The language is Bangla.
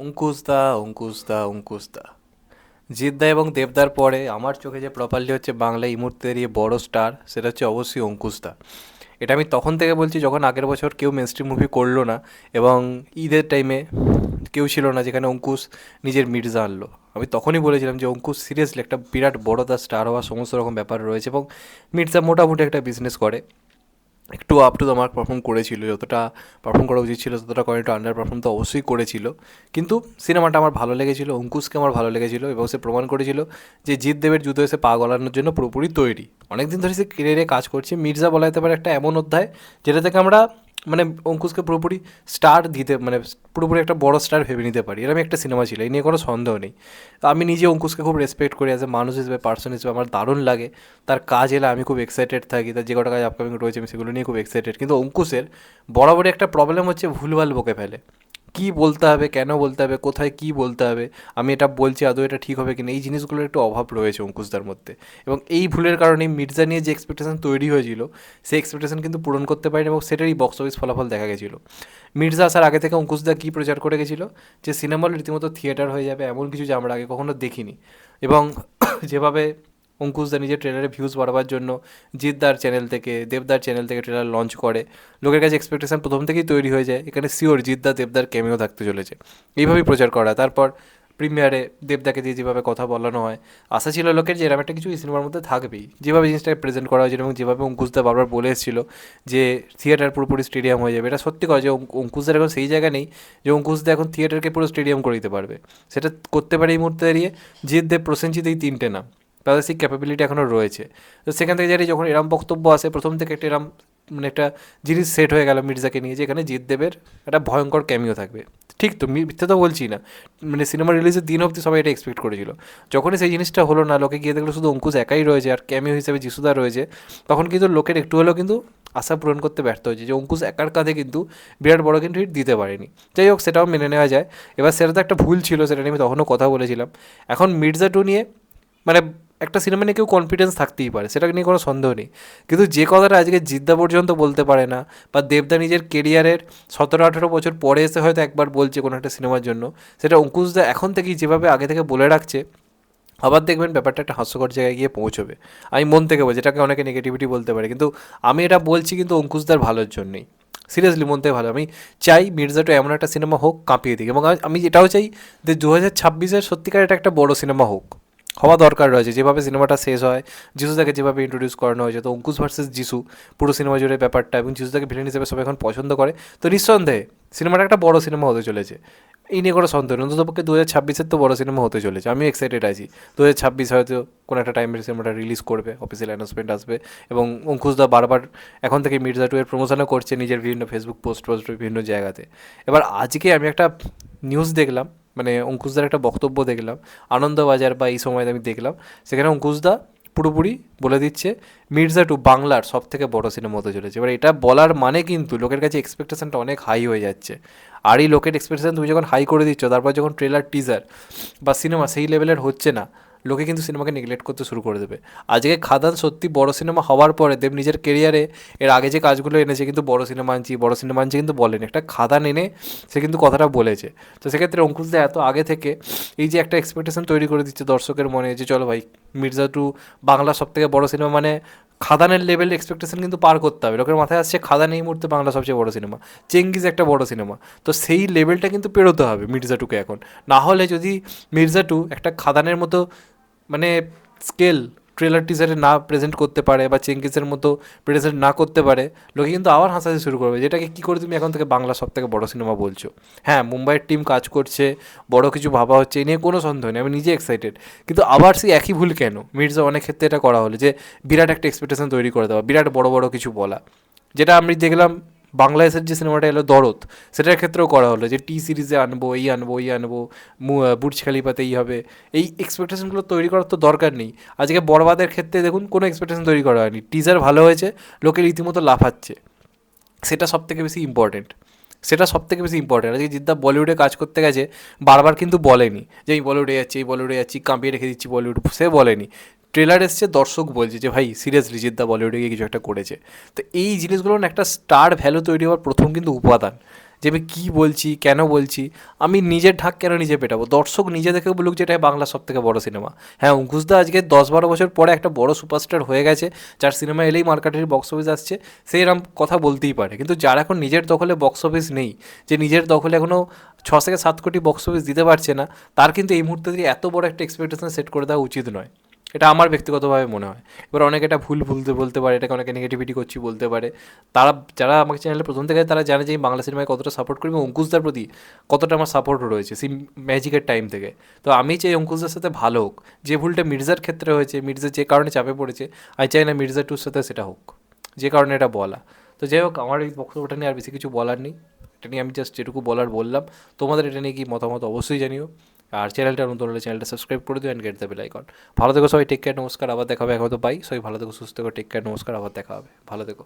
অঙ্কুশ দা জিদ্দা এবং দেবদার পরে আমার চোখে যে প্রপারলি হচ্ছে বাংলা এই মুহূর্তে দাঁড়িয়ে বড় স্টার, সেটা হচ্ছে অবশ্যই অঙ্কুশদা। এটা আমি তখন থেকে বলছি যখন আগের বছর কেউ মেনস্ট্রিম মুভি করলো না, এবং ঈদের টাইমে কেউ ছিল না যেখানে অঙ্কুশ নিজের মির্জা আনলো। আমি তখনই বলেছিলাম যে অঙ্কুশ সিরিয়াসলি একটা বিরাট বড় তার স্টার হওয়ার সমস্ত রকম ব্যাপার রয়েছে, এবং মির্জা মোটামুটি একটা বিজনেস করে। একটু up to the mark perform করেছিল, যতটা পারফর্ম করা উচিত ছিল ততটা করে, একটু আন্ডার পারফর্ম তো অবশ্যই করেছিল। কিন্তু সিনেমাটা আমার ভালো লেগেছিল, অঙ্কুশকে আমার ভালো লেগেছিল, এবং সে প্রমাণ করেছিল যে জিৎ দেবের জুতো এসে পা গলানোর জন্য পুরোপুরি তৈরি। অনেকদিন ধরে সে কেরিয়ারে কাজ করছে। মির্জা বলা যেতে পারে একটা এমন অধ্যায় যেটা থেকে আমরা মানে অঙ্কুশকে পুরোপুরি স্টার দিতে, মানে পুরোপুরি একটা বড় স্টার ভেবে নিতে পারি। এরকম একটা সিনেমা ছিল, এই নিয়ে কোনো সন্দেহ নেই। তো আমি নিজে অঙ্কুশকে খুব রেসপেক্ট করি অ্যাজ এ মানুষ হিসেবে, পার্সন হিসেবে আমার দারুণ লাগে। তার কাজ এলে আমি খুব এক্সাইটেড থাকি, তার যে কটা কাজ আপকামিং রয়েছে আমি সেগুলো নিয়ে খুব এক্সাইটেড। কিন্তু অঙ্কুশের বরাবরই একটা প্রবলেম হচ্ছে ভুলভাল বকে ফেলে। কী বলতে হবে, কেন বলতে হবে, কোথায় কী বলতে হবে, আমি এটা বলছি আদৌ এটা ঠিক হবে কিনা, এই জিনিসগুলোর একটু অভাব রয়েছে অঙ্কুশদার মধ্যে। এবং এই ভুলের কারণেই মির্জা নিয়ে যে এক্সপেকটেশন তৈরি হয়েছিল সেই এক্সপেকটেশন কিন্তু পূরণ করতে পারেনি, এবং সেটারই বক্স অফিস ফলাফল দেখা গেছিলো। মির্জা আসার আগে থেকে অঙ্কুশদা কী প্রচার করে গেছিলো যে সিনেমা হল রীতিমতো থিয়েটার হয়ে যাবে, এমন কিছু যা আমরা আগে কখনো দেখিনি। এবং যেভাবে অঙ্কুশদা নিজের ট্রেলারে ভিউজ বাড়াবার জন্য জিদ্দার চ্যানেল থেকে, দেবদার চ্যানেল থেকে ট্রেলার লঞ্চ করে, লোকের কাছে এক্সপেকটেশন প্রথম থেকেই তৈরি হয়ে যায় এখানে শিওর জিদ্দা দেবদার ক্যামেও থাকতে চলেছে। এইভাবেই প্রচার করা। তারপর প্রিমিয়ারে দেবদাকে দিয়ে যেভাবে কথা বলানো হয়, আশা ছিল লোকের যে এরকম একটা কিছু এই সিনেমার মধ্যে থাকবেই। যেভাবে জিনিসটাকে প্রেজেন্ট করা হয়েছিল এবং যেভাবে অঙ্কুশদা বারবার বলে এসেছিল যে থিয়েটার পুরোপুরি স্টেডিয়াম হয়ে যাবে, এটা সত্যি কথা যে অঙ্কুশদার এখন সেই জায়গা নেই যে অঙ্কুশদা এখন থিয়েটারকে পুরো স্টেডিয়াম করে দিতে পারবে। সেটা করতে পারে এই মুহূর্তে দাঁড়িয়ে জিৎ, দেব, প্রসেনজিৎ, এই তিনটে নাম, তাদের সেই ক্যাপাবিলিটি এখনও রয়েছে। তো সেখান থেকে জানি যখন এরম বক্তব্য আসে, প্রথম থেকে একটা এরম মানে একটা জিনিস সেট হয়ে গেল মির্জাকে নিয়ে, যে এখানে জিৎ দেবের একটা ভয়ঙ্কর ক্যামিও থাকবে। ঠিক তো, মিথ্যে তো বলছি না। মানে সিনেমা রিলিজের দিন অবধি সবাই এটা এক্সপেক্ট করেছিল। যখনই সেই জিনিসটা হলো না, লোকে গিয়ে দেখলো শুধু অঙ্কুশ একাই রয়েছে আর ক্যামিও হিসেবে যিশুদা রয়েছে, তখন কিন্তু লোকের একটু হলেও কিন্তু আশা পূরণ করতে ব্যর্থ হয়েছে যে অঙ্কুশ একার কাঁধে কিন্তু বিরাট বড় কিন্তু হিট দিতে পারেনি। যাই হোক, সেটাও মেনে নেওয়া যায়। এবার সেটা তো একটা ভুল ছিল, সেটা নিয়ে আমি তখনও কথা বলেছিলাম। এখন মির্জা টু নিয়ে মানে একটা সিনেমা নিয়ে কেউ কনফিডেন্স থাকতেই পারে, সেটা নিয়ে কোনো সন্দেহ নেই। কিন্তু যে কথাটা আজকে জিদ্দা পর্যন্ত বলতে পারে না, বা দেবদা নিজের কেরিয়ারের 17-18 বছর পরে এসে হয়তো একবার বলছে কোনো একটা সিনেমার জন্য, সেটা অঙ্কুশদা এখন থেকেই যেভাবে আগে থেকে বলে রাখছে, আবার দেখবেন ব্যাপারটা একটা হাস্যকর জায়গায় গিয়ে পৌঁছবে। আমি মন থেকে বলছি, এটাকে অনেকে নেগেটিভিটি বলতে পারে, কিন্তু আমি এটা বলছি কিন্তু অঙ্কুশদার ভালোর জন্যই। সিরিয়াসলি মন থেকে ভালো। আমি চাই মির্জাটো এমন একটা সিনেমা হোক কাঁপিয়ে দিক, এবং আমি এটাও চাই যে 2026-এর সত্যিকার এটা একটা বড় সিনেমা হোক, হওয়া দরকার রয়েছে। যেভাবে সিনেমাটা শেষ হয়, যিশুদাকে যেভাবে ইন্ট্রোডিউস করানো হয়েছে, তো অঙ্কুশ ভার্সেস যিশু পুরো সিনেমা জুড়ে ব্যাপারটা, এবং যিশুদাকে ভিলেন হিসেবে সবাই এখন পছন্দ করে, তো নিঃসন্দেহে সিনেমাটা একটা বড় সিনেমা হতে চলেছে। এই নিয়ে কোনো সন্দেহ নেই। অন্ততপক্ষে 2026-এর তো বড় সিনেমা হতে চলেছে, আমি এক্সাইটেড আছি। 2026 হয়তো কোনো একটা টাইমের সিনেমাটা রিলিজ করবে, অফিসিয়াল অ্যানাউন্সমেন্ট আসবে। এবং অঙ্কুশদা বারবার এখন থেকে মির্জা টু এর প্রমোশনও করছে নিজের বিভিন্ন ফেসবুক পোস্ট বিভিন্ন জায়গাতে। এবার আজকে আমি একটা নিউজ দেখলাম, মানে অঙ্কুশদার একটা বক্তব্য দেখলাম আনন্দবাজার, বা এই সময় আমি দেখলাম, সেখানে অঙ্কুশদা পুরোপুরি বলে দিচ্ছে মির্জা টু বাংলার সব থেকে বড় সিনেমা হতে চলেছে। এবার এটা বলার মানে কিন্তু লোকের কাছে এক্সপেকটেশনটা অনেক হাই হয়ে যাচ্ছে। আর এই লোকের এক্সপেকটেশন তুমি যখন হাই করে দিচ্ছ, তারপর যখন ট্রেলার টিজার বা সিনেমা সেই লেভেলের হচ্ছে না, লোকে কিন্তু সিনেমাকে নেগলেক্ট করতে শুরু করে দেবে। আজকে খাদান সত্যি বড় সিনেমা হওয়ার পরে দেব নিজের কেরিয়ারে এর আগে যে কাজগুলো এনেছে, কিন্তু বড় সিনেমা আনছি কিন্তু বলেনি, একটা খাদান এনে সে কিন্তু কথাটা বলেছে। তো সেক্ষেত্রে অঙ্কুশদা এত আগে থেকে এই যে একটা এক্সপেকটেশন তৈরি করে দিচ্ছে দর্শকের মনে, যে চলো ভাই মির্জা টু বাংলা সব থেকে বড় সিনেমা, মানে খাদানের লেভেল এক্সপেকটেশন কিন্তু পার করতে হবে। লোকের মাথায় আসছে খাদান এই মুহূর্তে বাংলা সবচেয়ে বড় সিনেমা, চেঙ্গিজ একটা বড় সিনেমা, তো সেই লেভেলটা কিন্তু পেরোতে হবে মির্জা টুকে এখন। না হলে যদি মির্জা টু একটা খাদানের মতো মানে স্কেল ট্রেলার টিজারে না প্রেজেন্ট করতে পারে, বা চেঙ্গিসের মতো প্রেজেন্ট না করতে পারে, লোকে কিন্তু আবার হাসাতে শুরু করবে, যেটাকে কী করে তুমি এখন থেকে বাংলা সব থেকে বড়ো সিনেমা বলছো। হ্যাঁ, মুম্বাইয়ের টিম কাজ করছে, বড় কিছু ভাবা হচ্ছে, এ নিয়ে কোনো সন্দেহ নেই, আমি নিজে এক্সাইটেড। কিন্তু আবার সেই একই ভুল কেন মির্জা অনেক ক্ষেত্রে এটা করা হলো, যে বিরাট একটা এক্সপেকটেশন তৈরি করে দেওয়া, বিরাট বড় বড় কিছু বলা, যেটা আমি দেখলাম বাংলাদেশের যে সিনেমাটা এলো দরদ, সেটার ক্ষেত্রেও করা হলো, যে টি সিরিজে আনবো, এই আনবো, এই আনবো, বুর্জ খালিফাতে এই হবে। এই এক্সপেকটেশনগুলো তৈরি করার তো দরকার নেই। আজকে বরবাদের ক্ষেত্রে দেখুন কোনো এক্সপেকটেশন তৈরি করা হয়নি, টিজার ভালো হয়েছে, লোকে রীতিমতো লাফাচ্ছে। সেটা সব থেকে বেশি ইম্পর্টেন্ট, সেটা সব থেকে বেশি ইম্পর্টেন্ট। আজকে জিদ্দা বলিউডে কাজ করতে গেছে, বারবার কিন্তু বলেনি যে এই বলিউডে যাচ্ছি, এই বলিউডে যাচ্ছি, কাঁপিয়ে রেখে দিচ্ছি বলিউড, সে বলেনি। ট্রেলার এসছে, দর্শক বলছে যে ভাই সিরিয়াসলি জিদ্দা বলিউডে গিয়ে কিছু একটা করেছে। তো এই জিনিসগুলো না একটা স্টার ভ্যালু তৈরি হওয়ার প্রথম কিন্তু উপাদান, যে আমি কী বলছি, কেন বলছি, আমি নিজের ঢাক কেন নিজে পেটাবো? দর্শক নিজে দেখে বলুক যে এটা বাংলার সব থেকে বড় সিনেমা। হ্যাঁ, অঙ্কুশদা আজকে 10-12 বছর পরে একটা বড় সুপারস্টার হয়ে গেছে, যার সিনেমা এলেই মার্কেটের বক্স অফিস আসছে, সে এরম কথা বলতেই পারে। কিন্তু যার এখন নিজের দখলে বক্স অফিস নেই, যে নিজের দখলে এখনও 6 থেকে 7 কোটি বক্স অফিস দিতে পারছে না, তার কিন্তু এই মুহূর্তে দিয়ে এত বড় একটা এক্সপেকটেশন সেট করে দেওয়া উচিত নয়। এটা আমার ব্যক্তিগতভাবে মনে হয়। এবার অনেকে এটা ভুল ভুলতে বলতে পারে, এটাকে অনেকে নেগেটিভিটি করছি বলতে পারে। তারা, যারা আমাকে চ্যানেলে প্রথম থেকে তারা জানে যে আমি বাংলা সিনেমায় কতটা সাপোর্ট করি এবং অঙ্কুশদার প্রতি কতটা আমার সাপোর্ট রয়েছে সেই ম্যাজিকের টাইম থেকে। তো আমি চাই অঙ্কুশদার সাথে ভালো হোক। যে ভুলটা মির্জার ক্ষেত্রে হয়েছে, মির্জা যে কারণে চাপে পড়েছে, আমি চাই না মির্জা টুর সাথে সেটা হোক, যে কারণে এটা বলা। তো যাই হোক, আমার এই বক্তব্যটা নিয়ে আর বেশি কিছু বলার নেই। এটা নিয়ে আমি জাস্ট যেটুকু বলার বললাম। তোমাদের এটা নিয়ে কি মতামত অবশ্যই জানিও। আর চ্যানেলটা নতুন হলে চ্যানেলটা সাবস্ক্রাইব করে দিও and get the bell icon. ভালো থেকো সবাই, টেক কেয়ার, নমস্কার, আবার দেখা হবে। এখন তো বাই, সবাই ভালো থেকো, সুস্থ থেকো, টেক কেয়ার, নমস্কার, আবার দেখা হবে, ভালো থেকো।